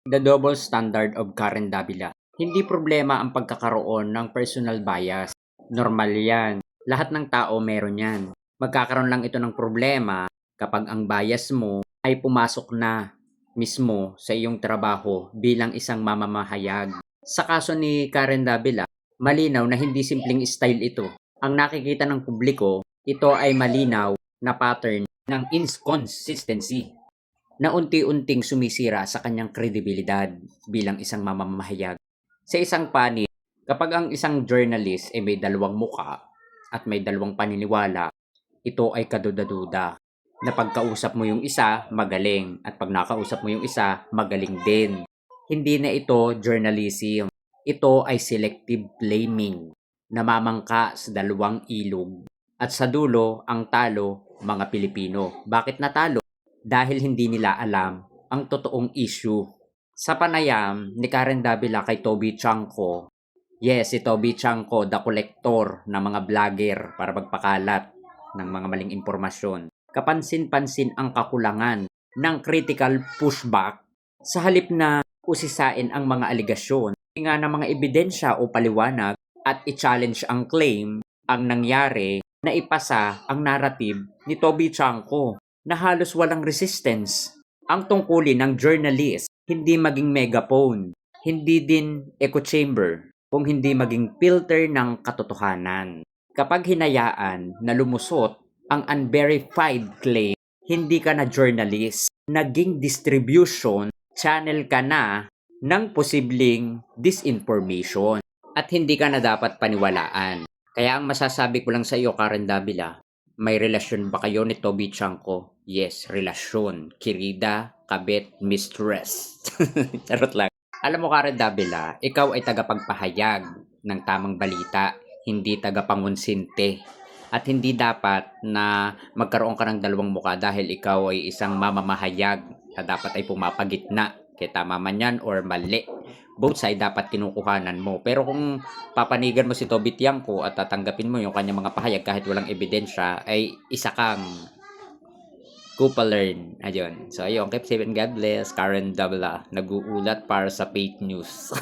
The double standard of Karen Davila. Hindi problema ang pagkakaroon ng personal bias. Normal yan. Lahat ng tao meron yan. Magkakaroon lang ito ng problema kapag ang bias mo ay pumasok na mismo sa iyong trabaho bilang isang mamamahayag. Sa kaso ni Karen Davila, malinaw na hindi simpleng style ito. Ang nakikita ng publiko, ito ay malinaw na pattern ng inconsistency na unti-unting sumisira sa kanyang kredibilidad bilang isang mamamahayag. Sa isang panig, kapag ang isang journalist ay may dalawang muka at may dalawang paniniwala, ito ay kaduda-duda. Na pagkausap mo yung isa, magaling. At pag nakausap mo yung isa, magaling din. Hindi na ito journalism. Ito ay selective blaming. Namamangka sa dalawang ilog. At sa dulo, ang talo, mga Pilipino. Bakit natalo? Dahil hindi nila alam ang totoong issue. Sa panayam ni Karen Davila kay Toby Chanko, yes, si Toby Chanko, the collector ng mga vlogger para magpakalat ng mga maling impormasyon. Kapansin-pansin ang kakulangan ng critical pushback sa halip na usisain ang mga aligasyon nga ng mga ebidensya o paliwanag at i-challenge ang claim ang nangyari na ipasa ang narrative ni Toby Chanko na halos walang resistance. Ang tungkulin ng journalist, hindi maging megaphone, hindi din echo chamber, kung hindi maging filter ng katotohanan. Kapag hinayaan na lumusot ang unverified claim, hindi ka na journalist. Naging distribution channel ka na ng posibleng disinformation at hindi ka na dapat paniwalaan. Kaya ang masasabi ko lang sa iyo, Karen Davila, may relasyon ba kayo ni Toby Chanko? Yes, relasyon. Kirida, kabit, mistress. Charot lang. Alam mo, Karen Davila, ikaw ay tagapagpahayag ng tamang balita, hindi tagapangonsinte. At hindi dapat na magkaroon ka ng dalawang muka dahil ikaw ay isang mamamahayag na dapat ay pumapagitna. Kaya tama man yan or mali. Both side dapat kinukuhanan mo. Pero kung papanigan mo si Toby Tiangco at tatanggapin mo yung kanyang mga pahayag kahit walang ebidensya, ay isa kang Kupalern. Ayun. So, ayun. Keep safe and God bless. Karen Davila. Nag-uulat para sa fake news.